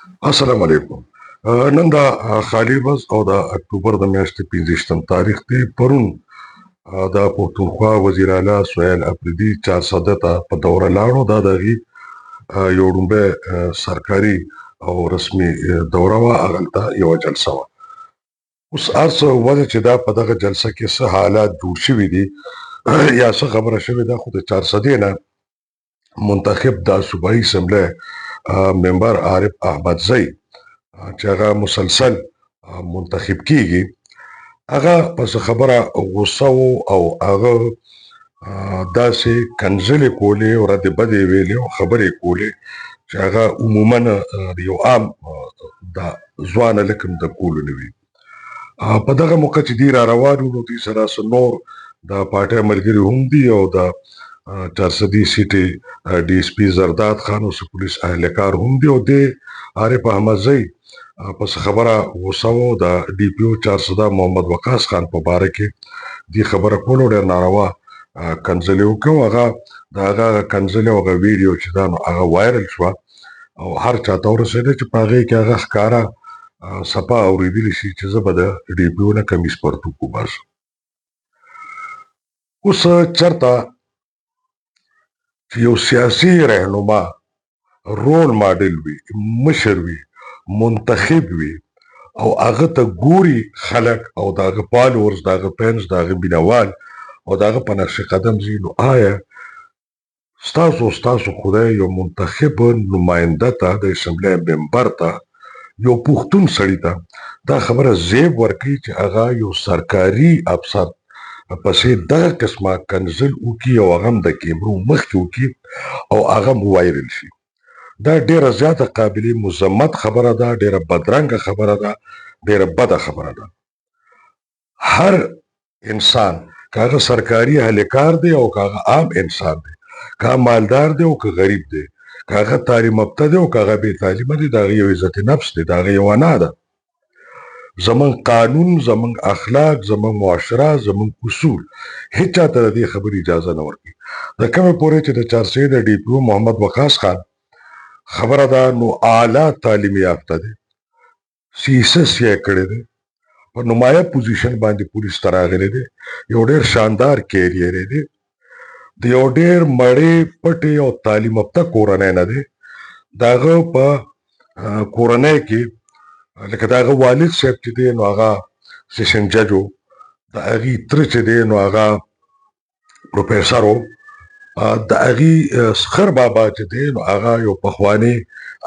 السلام علیکم. نن د خالي ورځ او د اکتوبر د میاشتې 15 تاریخ دی. پرون د پښتونخوا وزیر اعلی سهیل اپریدي 400 ته په دوره لاړو. دا د هغې یو ډومبی سرکاري او رسمي دوره وه. هغلته یوه جلسه وه. اوس هر څه وجه چې دا په دغه جلسه کې څه حالات جوړ شوي دي یا څه خبره شوې ده، خو د 400 نه منتخب د صوبایي اسمبلی ممبر عارف احمدزی چې هغه مسلسل منتخب کیږي، هغه پس خبره غوسه و او هغه داسې کنځلې کولې او ردې بدې ویلې او خبرې کولې چې هغه عموما د یو عام د ځوان هلک د کولو نه وي. په دغه موقع چې دوی را روان وو، نو دوی سره څه نور د پارټۍ ملګري هم دي او د 400 سیټې ډي اس پي زرداد خان او څه پولیس اهلکار هم دي او د عارف احمدزی پس خبره غوسه و. د ډي پي او 400 محمد وقاص خان په باره کې دی خبره کول او ډېر ناروا کنځلې وکړه. هغه د هغه کنځلې او هغه ویډیو چې دا نو هغه وایرل شوه او هر چاته ورسېده چې په هغې کې هغه ښکاره صفا اورېدلی شي چې زه به د ډي پي او نه کمیس پرتوګ وباسم. اوس چېرته چې یو سیاسي رهنما رول ماډل وي، مشر وي، منتخب وي او هغه ته ګوري خلک او د هغه فالوورز، د هغه فینس، د هغه مینوال او د هغه په نقش قدم ځي، نو آیا ستاسو خدای یو منتخب نماینده ته، د اسمبلی ممبر ته، یو پښتون سړي ته دا خبره زیب ورکوي چې هغه یو سرکاري افسر پسې دغه قسمه کنځل وکړي او هغه هم د کیمرو مخکې وکړي او هغه هم وایرل شي؟ دا ډیره زیاته قابل مذمت خبره ده، ډیره بدرنګه خبره ده، ډیره بده خبره ده. هر انسان که هغه سرکاري اهلکار دی او که هغه عام انسان دی، که هغه مالدار دی او که غریب دی، که هغه تعلیم یافته دی او که هغه بې تعلیمه دی، د هغه یو عزت نفس دی، د هغه یو انا ده. زمونږ قانون، زمونږ اخلاق، زمونږ معاشره، زمونږ اصول هیڅ چاته د دې خبرې اجازه نه ورکوي. د کومې پورې چې د 400 د ډي پي او محمد وقاص خان خبره ده، نو اعلی تعلیم یافته دی، سیسس یې کړی دی، په نمایه پوزیشن باندې پولیس ته راغلی دی، یو ډېر شاندار کیریئر یې دی، د یو ډېر مړې پټې او تعلیم یافته کورنۍ نه دی. د هغه په کورنۍ کې لکه د هغه والد صاحب چې دی نو هغه سیشن جج و، د هغې تره چې دی نو هغه پروفیسر و، د هغې سخر بابا چې دی نو هغه یو پخوانی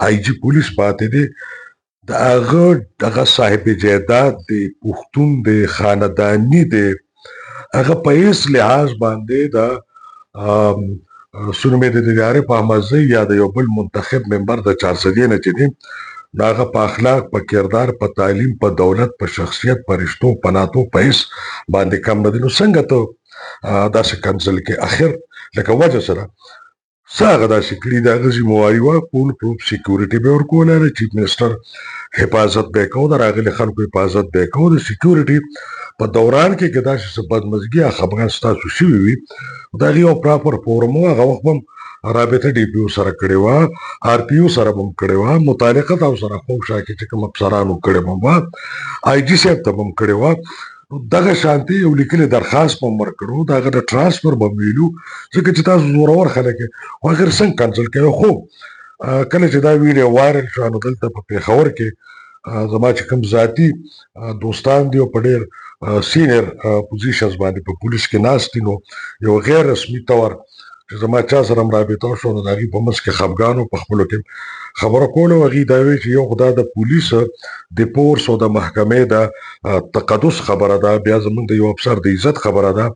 آی جي پولیس پاتې دی، د هغه صاحب جایداد دی، پښتون دی، خانداني دی، هغه په هیڅ لحاظ باندې د څه نوم یې دی، د عارف احمدزی یا د یو بل منتخب ممبر د 400 نه چې دی نو هغه په اخلاق، په کردار، په تعلیم، په دولت، په شخصیت، په رشتو، په ناتو، په هیڅ باندې کم نه دی. نو څنګه ته داسې کنځل کې؟ اخر لکه وجه سره څه هغه داسې کړي، د هغه ذمواري وه، فول پروف سیکیورټي به یې ورکولی، د چیف منسټر حفاظت به یې کوو، د راغلي خلکو حفاظت به یې کوو، د سیکیورټي په دوران کې که داسې څه بدمزګي یا خفګان ستاسو شوي وي، د هغې یو پراپر فورم و، هغه وخت به هم رابطه ډي پي او سره کړې وه، آر پي او سره به هم کړې وه، متعلقه او سره خوشا کې چې کوم افسرانو کړې به وه، آی جي صاحب ته به هم کړې وه. دغه شانتي یو لیکلي درخواست به هم ورکړو، د هغه د ټرانسفر به هم ویلو، ځکه چې تاسو زورور خلک یې، خو هغه څنګه کنسل کوئ؟ خو کله چې دا ویډیو وایرل شوه نو دلته په پېښور کې زما چې کوم ذاتي دوستان دي او په ډېر سینیر پوزیشنز باندې په پولیس کې ناست دي، نو یو غیر رسمي طور چې زما چا سره هم رابطه وشوه نو د هغې په منځ کې خفګان و، په خپلو کې خبره کوله او هغې دا وایي چې یو خو دا د پولیس د فورس او د محکمې د تقدس خبره ده، بیا زموږ د یو افسر د عزت خبره ده.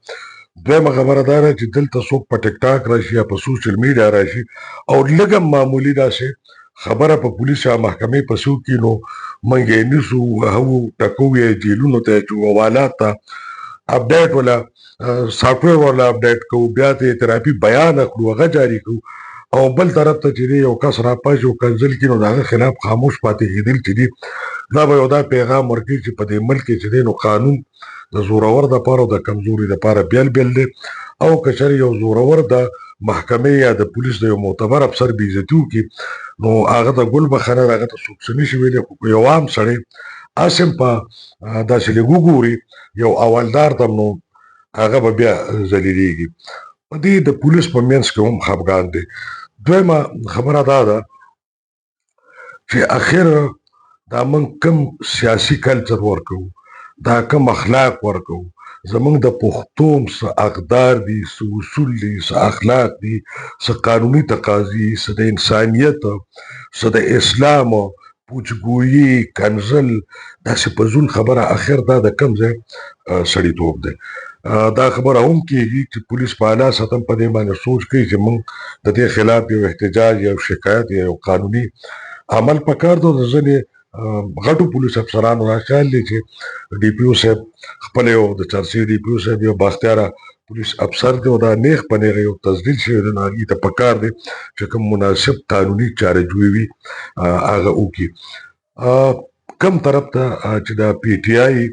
دویمه خبره دا ده چې دلته څوک په ټیک ټاک راشي یا په سوشل میډیا راشي او لږه معمولي داسې خبره په پولیس یا محکمې پسې وکړي، نو موږ یې نیسو، وهو، ټکو یې، جیلونو ته یې اچوو، حوالات ته اپډیټ ولا سافټویر ولا اپډیټ کوو، بیا ته یې ترافي بیان اخلو، هغه جاري کوو، او بل طرف ته چې دی یو کس راپاشي او کنځل کړي نو د هغه خلاف خاموش پاتې کېدل چې دي، دا به یو دا پیغام ورکوي چې په دې ملک کې چې دی نو قانون د زورور دپاره او د کمزوري دپاره بیل بیل دی، او که چېرې یو زورور د محکمې یا د پولیس د یو معتبر افسر بې عزتي وکړي نو هغه ته ګل بخښنه هغه ته څوک څه نشي ویلی، خو یو عام سړی هسې هم په داسې لږ وګوري یو اولدار ته نو هغه به بیا ذلیلېږي. په دې د پولیس په منځ کې هم خفګان دی. دویمه خبره دا ده چې اخر دا موږ کوم سیاسي کلچر ورکوو، دا کوم اخلاق ورکوو، زموږ د پښتو څه اقدار دي، څه اصول دي، څه اخلاق دي، څه قانوني تقاضي، څه د انسانیت، څه د اسلام، پوچګویي، کنزل، داسې فضول خبره اخر دا د کوم ځای سړیتوب دی. دا خبره هم کېږي چې پولیس په اعلی سطح په دې باندې سوچ کوي چې موږ د دې خلاف یو احتجاج یا یو شکایت یا یو قانوني عمل پکار دی. د ځینې غټو پولیس افسرانو را خیال دی چې ډي پي او صاحب خپل یو د چرسي ډي پي او صاحب یو بااختیاره پولیس افسر دی او دا نیغ په نیغه یو تزلیل شوی دی، نو هغوی ته پکار دی چې کوم مناسب قانوني چارهجویي وي هغه وکړي. کم طرف ته چې دا پی ټي آی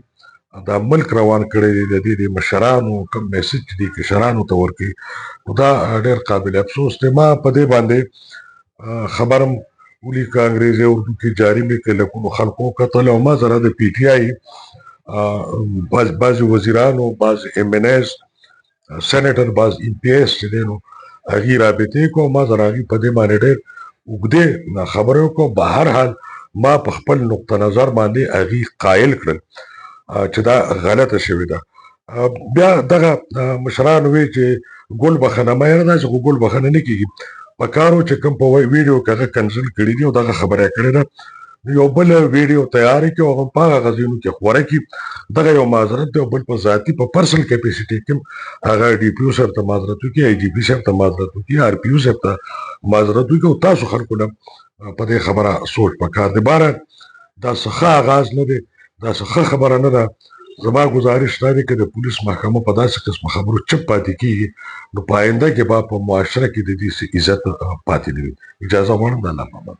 دا ملک روان کړی دی، د دې د مشرانو کوم میسج چې دی کشرانو ته ورکوي نو دا ډېر قابل افسوس دی. ما په دې باندې خبر هم ولیکه، انګریزي اردو کې جاري مې کړه، لکونو خلکو وکتل او ما سره د پی ټي آی بعضې وزیرانو، بعضې ایم این ایز، سینیټر، بعض ایم پی ایس چې دی نو هغوی رابطې کړو، ما سره هغوی په دې باندې ډېر اوږدې خبرې وکړو. به هر حال ما په خپل نقطه نظر باندې هغوی قایل کړل چې دا غلطه شوې ده. بیا دغه مشران وی چې ګل بخښنه مه یاره، داسې خو ګل بخښنه نه کېږي، پکار و چې کوم په ویډیو کې هغه کنسل کړي دي او دغه خبره یې کړې ده نو یو بل ویډیو تیارې کړي او هغه په هغه ځایونو کې خوره کړي. دغه یو معذرت دی او بل په ذاتي په پرسنل کیپیسټي کې هم هغه ډي پي او صاحب ته معذرت وکړي، آی جي پي صاحب ته معذرت وکړي، آر پي او صاحب ته معذرت وکړي او تاسو خلکو نه په دې خبره سوچ پکار دی. بهرحال دا څه ښه آغاز نه دی، دا څه ښه خبره نه ده. زما گزارش دا دی که د پولیس محکمه په داسې قسمه خبرو چپ پاتې کېږي نو په آینده کې به په معاشره کې د دې څه عزت پاتې نه وي. اجازه غواړم، د الله په امان.